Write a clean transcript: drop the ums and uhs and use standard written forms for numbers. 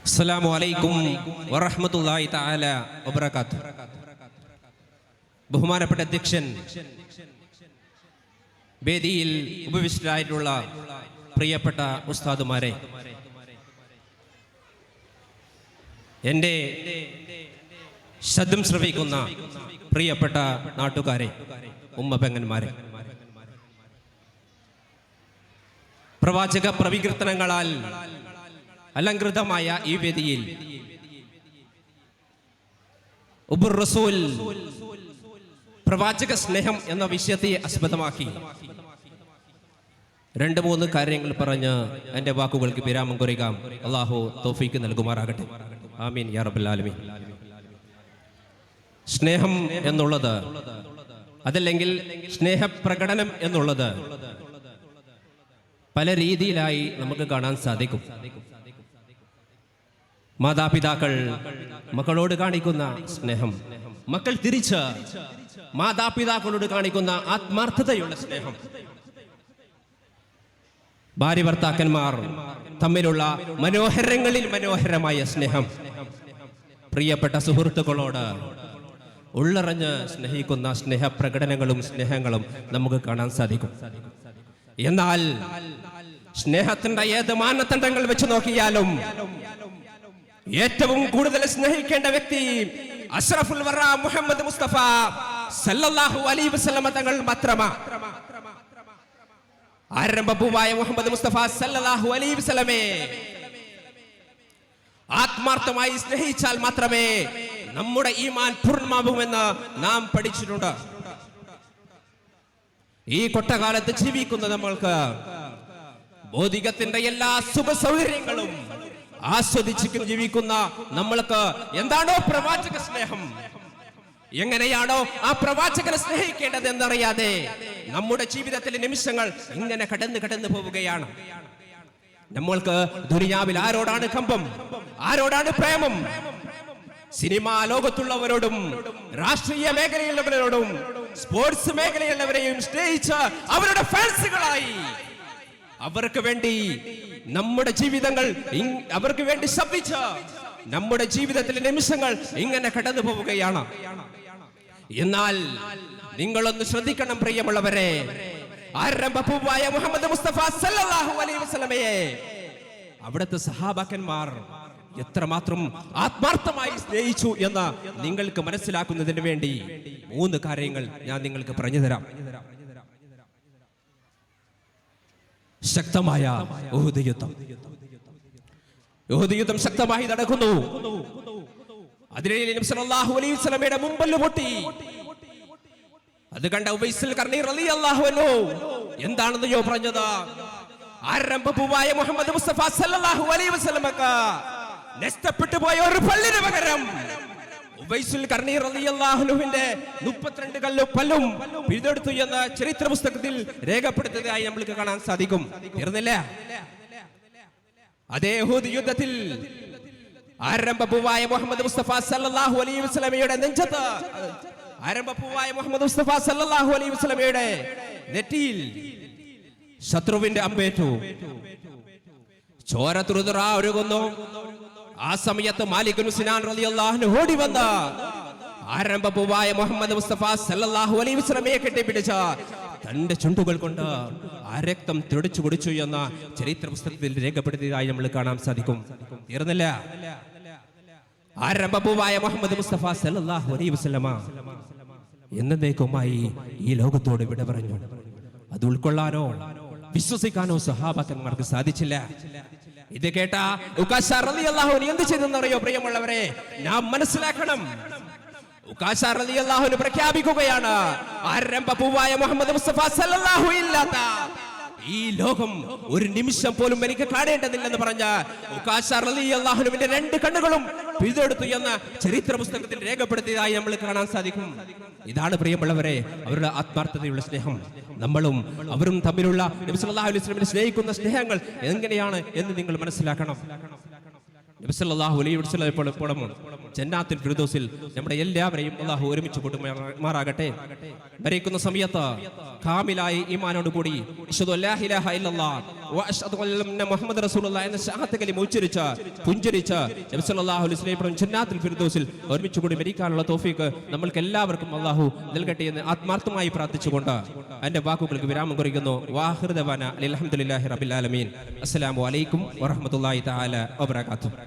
അസ്സലാമു അലൈക്കും വറഹ്മത്തുള്ളാഹി തആല വബറകാതുഹു. ബഹുമാനപ്പെട്ട അധ്യക്ഷൻ, വേദിയിൽ ഉപവിഷ്ടരായിട്ടുള്ള പ്രിയപ്പെട്ട ഉസ്താദുമാരെ, എൻ്റെ ശബ്ദം ശ്രവിക്കുന്ന പ്രിയപ്പെട്ട നാട്ടുകാരെ, ഉമ്മ പെങ്ങന്മാരെ, പ്രവാചക പ്രവികീർത്തനങ്ങളാൽ അലങ്കൃതമായ ഈ വേദിയിൽ ഉബുർ റസൂൽ പ്രവാചക സ്നേഹം എന്ന വിഷയത്തെ ആസ്പദമാക്കി 2-3 കാര്യങ്ങൾ പറഞ്ഞ് എൻ്റെ വാക്കുകൾക്ക് വിരാമം കുറിക്കാം. അല്ലാഹു തൗഫീക്ക് നൽകുമാറാകട്ടെ. ആമീൻ യാ റബ്ബൽ ആലമീൻ. സ്നേഹം എന്നുള്ളത്, അതല്ലെങ്കിൽ സ്നേഹപ്രകടനം എന്നുള്ളത് പല രീതിയിലായി നമുക്ക് കാണാൻ സാധിക്കും. മാതാപിതാക്കൾ മക്കളോട് കാണിക്കുന്ന സ്നേഹം, മക്കൾ തിരിച്ച് മാതാപിതാക്കളോട് കാണിക്കുന്ന ആത്മാർത്ഥതയുള്ള സ്നേഹം, ഭാര്യ ഭർത്താക്കന്മാർ തമ്മിലുള്ള മനോഹരങ്ങളിൽ മനോഹരമായ സ്നേഹം, പ്രിയപ്പെട്ട സുഹൃത്തുക്കളോട് ഉള്ളറിഞ്ഞ് സ്നേഹിക്കുന്ന സ്നേഹപ്രകടനങ്ങളും സ്നേഹങ്ങളും നമുക്ക് കാണാൻ സാധിക്കും. എന്നാൽ സ്നേഹത്തിന്റെ ഏത് മാനദണ്ഡങ്ങൾ വെച്ച് നോക്കിയാലും ഏറ്റവും കൂടുതൽ സ്നേഹിക്കേണ്ട വ്യക്തി അഷ്റഫുൽ വറ മുഹമ്മദ് മുസ്തഫ സല്ലല്ലാഹു അലൈഹി വസല്ലം തങ്ങൾ മാത്രമാണ്. ആരംഭപൂവായ മുഹമ്മദ് മുസ്തഫ സല്ലല്ലാഹു അലൈഹി വസല്ലമയെ ആത്മാർത്ഥമായി സ്നേഹിച്ചാൽ മാത്രമേ നമ്മുടെ ഈമാൻ പൂർണ്ണമാകുമെന്ന് നാം പഠിച്ചിട്ടുണ്ട്. ഈ കൊട്ടകാലത്ത് ജീവിക്കുന്ന നമ്മൾക്ക് ഭൗതികത്തിന്റെ എല്ലാ സുഖ സൗകര്യങ്ങളും ആസ്വദിച്ച് ജീവിക്കുന്ന നമ്മൾക്ക് എന്താണോ പ്രവാചക സ്നേഹം, എങ്ങനെയാണോ ആ പ്രവാചകനെ സ്നേഹിക്കേണ്ടത് എന്നറിയാതെ നമ്മുടെ ജീവിതത്തിലെ നിമിഷങ്ങൾ ഇങ്ങനെ കടന്നു പോവുകയാണ്. നമ്മൾക്ക് ദുനിയാവിൽ ആരോടാണ് കമ്പം, ആരോടാണ് പ്രേമം? സിനിമാ ലോകത്തുള്ളവരോടും രാഷ്ട്രീയ മേഖലയിലുള്ളവരോടും സ്പോർട്സ് മേഖലയിലുള്ളവരെയും സ്നേഹിച്ച് അവരുടെ ഫാൻസുകളായി അവർക്ക് വേണ്ടി നമ്മുടെ ജീവിതങ്ങൾ അവർക്ക് വേണ്ടി ശബ്ദിച്ച് നമ്മുടെ ജീവിതത്തിലെ നിമിഷങ്ങൾ ഇങ്ങനെ കടന്നു പോവുകയാണ്. എന്നാൽ നിങ്ങളൊന്ന് ശ്രദ്ധിക്കണം പ്രിയമുള്ളവരെ, ആരംഭപൂവായ മുഹമ്മദ് മുസ്തഫ സല്ലല്ലാഹു അലൈഹി വസല്ലമയെ അവിടുത്തെ സഹാബാക്കന്മാർ എത്രമാത്രം ആത്മാർത്ഥമായി സ്നേഹിച്ചു എന്ന് നിങ്ങൾക്ക് മനസ്സിലാക്കുന്നതിന് വേണ്ടി 3 കാര്യങ്ങൾ ഞാൻ നിങ്ങൾക്ക് പറഞ്ഞു തരാം. ശക്തമായ ഉഹുദ് യുദ്ധം. ഉഹുദ് യുദ്ധം ശക്തമായി നടക്കുന്നു. അതിനിടയിൽ നബി സല്ലല്ലാഹു അലൈഹി വസല്ലമയുടെ മുമ്പല്ല് പൊട്ടി. അത് കണ്ട ഉവൈസുൽ ഖർനി റളിയല്ലാഹു അൻഹു എന്താണെന്നോ പറഞ്ഞത്, ആരംഭപൂവായ മുഹമ്മദ് മുസ്തഫ സല്ലല്ലാഹു അലൈഹി വസല്ലമക്ക് നഷ്ടപ്പെട്ടു പോയ ഒരു പല്ലിന് പകരം ഉവൈസുൽ ഖർനി റളിയല്ലാഹു അൻഹുവിന്റെ 32 പല്ലും പിഴുതെടുത്തു എന്ന് ചരിത്ര പുസ്തകത്തിൽ രേഖപ്പെടുത്തിയതായി നമ്മൾക്ക് കാണാൻ സാധിക്കും. തീർന്നില്ല. അതേ ഉഹുദ് യുദ്ധത്തിൽ ആരംഭപൂവായ മുഹമ്മദ് മുസ്തഫ സല്ലല്ലാഹു അലൈഹി വസല്ലമയുടെ നെഞ്ചത്ത്, ആരംഭപൂവായ മുഹമ്മദ് മുസ്തഫ സല്ലല്ലാഹു അലൈഹി വസല്ലമയുടെ നെറ്റിയിൽ ശത്രുവിന്റെ അമ്പേറ്റു. ചോര തുറുതുറ ഒഴുകുന്നു. ആ സമയത്ത് മാലിക് ഇബ്നു സിനാൻ റളിയല്ലാഹു അൻഹു ഓടി വന്ന ആരംഭപൂവായ മുഹമ്മദ് മുസ്തഫ സല്ലല്ലാഹു അലൈഹി വസല്ലമയെ കെട്ടിപ്പിടിച്ച തന്റെ ചുണ്ടുകൾ കൊണ്ട് ആ രക്തം തുടിച്ചു കുടിച്ചു എന്ന ചരിത്ര പുസ്തകത്തിൽ രേഖപ്പെടുത്തിയതായി നമ്മൾ കാണാൻ സാധിക്കും. തീർന്നില്ല. ആരംഭപൂവായ മുഹമ്മദ് മുസ്തഫ സല്ലല്ലാഹു അലൈഹി വസല്ലമ എന്നേക്കുമായി ഈ ലോകത്തോട് വിട പറഞ്ഞു. അത് ഉൾക്കൊള്ളാനോ വിശ്വസിക്കാനോ സഹാബാക്കന്മാർക്ക് സാധിച്ചില്ല. ഇത് കേട്ട ഉകാശ റളിയല്ലാഹു അൻഹു എന്ത് ചെയ്തെന്നറിയോ പ്രിയമുള്ളവരെ? നാം മനസ്സിലാക്കണം. ഉകാശ റളിയല്ലാഹു അൻഹു പ്രഖ്യാപിക്കുകയാണ്, ആരംഭപൂവായ മുഹമ്മദ് മുസ്തഫ സല്ലല്ലാഹു ഇല്ലാത്ത ഈ ലോകം ഒരു നിമിഷം പോലും എനിക്ക് കാണേണ്ടതില്ലെന്ന് പറഞ്ഞ ഉകാശ റളിയല്ലാഹു അൻഹുവിന്റെ 2 കണ്ണുകളും പിഴുതെടുത്തു എന്ന ചരിത്ര പുസ്തകത്തിൽ രേഖപ്പെടുത്തിയതായി നമ്മൾ കാണാൻ സാധിക്കും. ഇതാണ് പ്രിയമുള്ളവരെ അവരുടെ ആത്മാർത്ഥതയുള്ള സ്നേഹം. നമ്മളും അവരും തമ്മിലുള്ള നബി സല്ലല്ലാഹു അലൈഹി വസല്ലമയെ സ്നേഹിക്കുന്ന സ്നേഹങ്ങൾ എങ്ങനെയാണ് എന്ന് നിങ്ങൾ മനസ്സിലാക്കണം. നബി സല്ലല്ലാഹു അലൈഹി വസല്ലം എപ്പോഴും ജന്നാത്തുൽ ഫിർദൗസിൽ നമ്മുടെ എല്ലാവരെയും അല്ലാഹു ഒരുമിച്ച് കൂട്ടുമാറാകട്ടെ. മരിക്കുന്ന സമയത്ത് കാമിലായി ഈമാനോട് കൂടി അശ്ഹദു അല്ലാ ഇലാഹ ഇല്ലല്ലാഹ് വ അശ്ഹദു അന്ന മുഹമ്മദ് റസൂലുള്ളാഹി എന്ന ഷഹാദത്ത് കലിമ പുഞ്ചരിച്ച് നബി സല്ലല്ലാഹു അലൈഹി വസല്ലം ജന്നാത്തുൽ ഫിർദൗസിൽ ഒരുമിച്ച് കൂടി മരിക്കാനുള്ള തൗഫീഖ് നമ്മൾക്ക് എല്ലാവർക്കും അല്ലാഹു നൽകട്ടെ എന്ന് ആത്മാർത്ഥമായി പ്രാർത്ഥിച്ചുകൊണ്ട് എൻ്റെ വാക്കുകൾക്ക് വിരാമം കുറിക്കുന്നു. വാഹിർ ദവാന അൽഹംദുലില്ലാഹി റബ്ബിൽ ആലമീൻ. അസ്സലാമു അലൈക്കും വറഹ്മത്തുള്ളാഹി തആല വബറകാതുഹു.